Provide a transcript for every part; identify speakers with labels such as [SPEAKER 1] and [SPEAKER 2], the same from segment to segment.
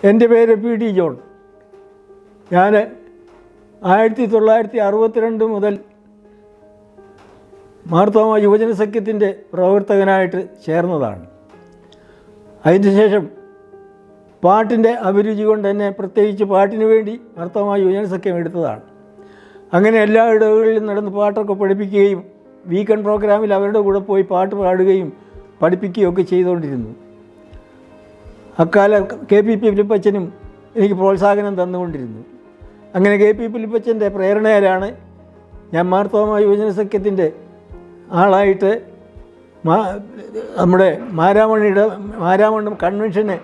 [SPEAKER 1] എൻ്റെ പേര് PD John. ഞാൻ 1962 മുതൽ മാർത്തോമ യുവജന സഖ്യത്തിൻ്റെ പ്രവർത്തകനായിട്ട് ചേർന്നതാണ്. അതിന് ശേഷം പാട്ടിൻ്റെ അഭിരുചി കൊണ്ട് തന്നെ പ്രത്യേകിച്ച് പാട്ടിന് വേണ്ടി മാർത്തോമ യുവജന സഖ്യം എടുത്തതാണ്. അങ്ങനെ എല്ലാ ഇടവുകളിലും നടന്ന് പാട്ടൊക്കെ പഠിപ്പിക്കുകയും വീക്കെൻഡ് പ്രോഗ്രാമിൽ അവരുടെ കൂടെ പോയി പാട്ട് പാടുകയും പഠിപ്പിക്കുകയൊക്കെ ചെയ്തുകൊണ്ടിരുന്നു. അക്കാലം KP ഫിലിപ്പച്ചനും എനിക്ക് പ്രോത്സാഹനം തന്നുകൊണ്ടിരുന്നു. അങ്ങനെ KP ഫിലിപ്പച്ചൻ്റെ പ്രേരണയിലാണ് ഞാൻ മാർത്തോമ യുവജന സഖ്യത്തിൻ്റെ ആളായിട്ട് നമ്മുടെ മാരാമണ്ണം കൺവെൻഷന്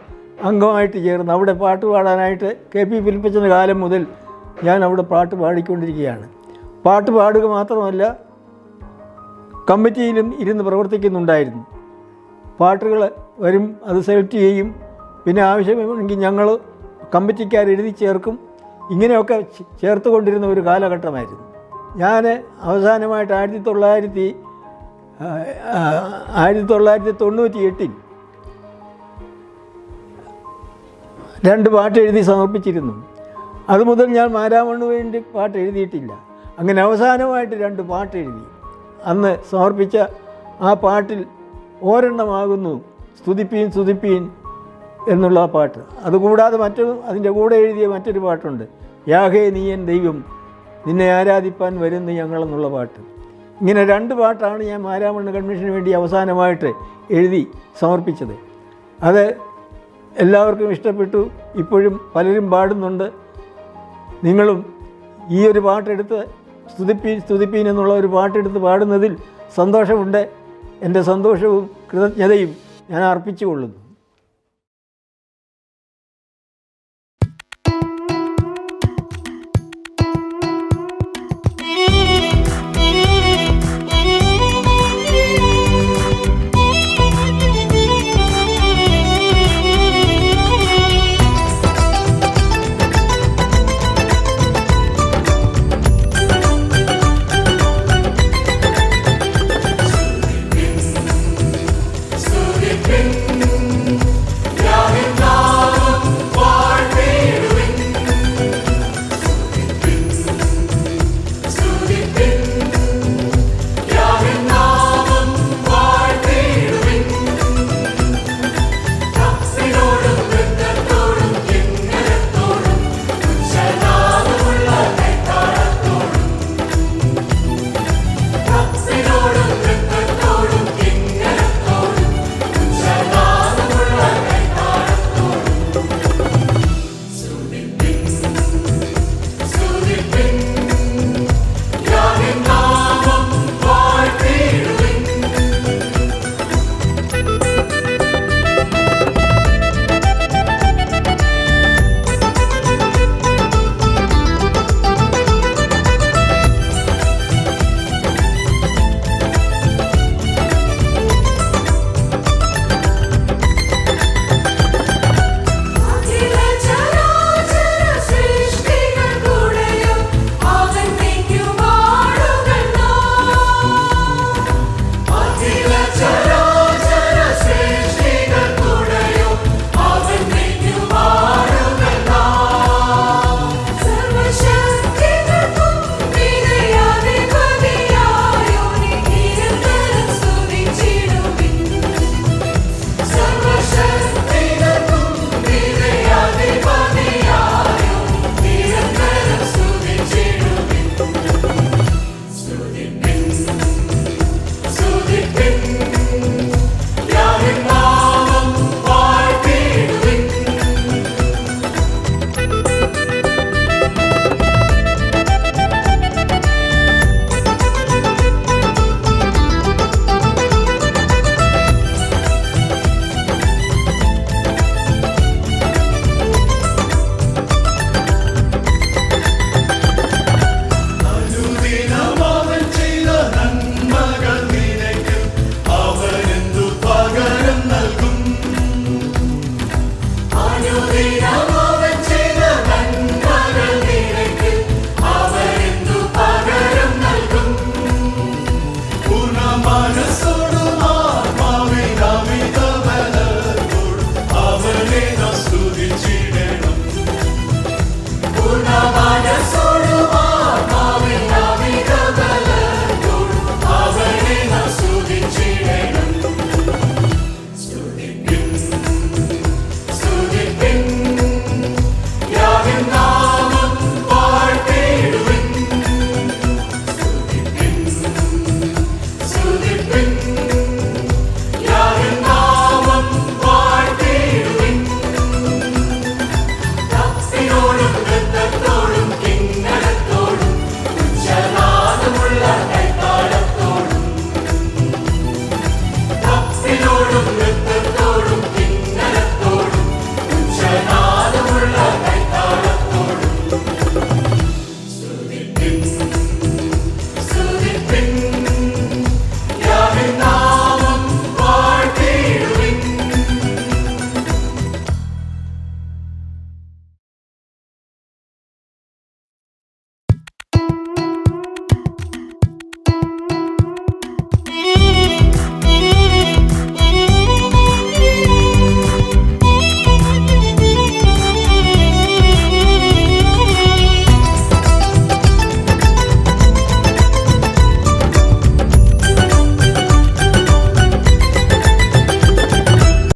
[SPEAKER 1] അംഗമായിട്ട് ചേർന്ന് അവിടെ പാട്ട് പാടാനായിട്ട് KP ഫിലിപ്പച്ചൻ്റെ കാലം മുതൽ ഞാൻ അവിടെ പാട്ട് പാടിക്കൊണ്ടിരിക്കുകയാണ്. പാട്ട് പാടുക മാത്രമല്ല, കമ്മിറ്റിയിലും ഇരുന്ന് പ്രവർത്തിക്കുന്നുണ്ടായിരുന്നു. പാട്ടുകൾ വരും, അത് സെലക്ട് ചെയ്യും, പിന്നെ ആവശ്യമെങ്കിൽ ഞങ്ങൾ കമ്മിറ്റിക്കാർ എഴുതി ചേർക്കും. ഇങ്ങനെയൊക്കെ ചേർത്ത് കൊണ്ടിരുന്ന ഒരു കാലഘട്ടമായിരുന്നു. ഞാൻ അവസാനമായിട്ട് 1998 2 പാട്ട് എഴുതി സമർപ്പിച്ചിരുന്നു. അതുമുതൽ ഞാൻ മാരാമണ്ണ് വേണ്ടി പാട്ട് എഴുതിയിട്ടില്ല. അങ്ങനെ അവസാനമായിട്ട് 2 പാട്ട് എഴുതി. അന്ന് സമർപ്പിച്ച ആ പാട്ടിൽ ഒരെണ്ണമാകുന്നു സ്തുതിപ്പീൻ സ്തുതിപ്പീൻ എന്നുള്ള പാട്ട്. അതുകൂടാതെ അതിൻ്റെ കൂടെ എഴുതിയ മറ്റൊരു പാട്ടുണ്ട്, യാഹേ നീയൻ ദൈവം നിന്നെ ആരാധിപ്പാൻ വരുന്നു ഞങ്ങളെന്നുള്ള പാട്ട്. ഇങ്ങനെ 2 പാട്ടാണ് ഞാൻ മാരാമണ്ണ് കൺവെൻഷന് വേണ്ടി അവസാനമായിട്ട് എഴുതി സമർപ്പിച്ചത്. അത് എല്ലാവർക്കും ഇഷ്ടപ്പെട്ടു. ഇപ്പോഴും പലരും പാടുന്നുണ്ട്. നിങ്ങളും ഈ ഒരു പാട്ടെടുത്ത് സ്തുതിപ്പീൻ സ്തുതിപ്പീൻ എന്നുള്ള ഒരു പാട്ടെടുത്ത് പാടുന്നതിൽ സന്തോഷമുണ്ട്. എൻ്റെ സന്തോഷവും കൃതജ്ഞതയും ഞാൻ അർപ്പിച്ചു കൊള്ളുന്നു.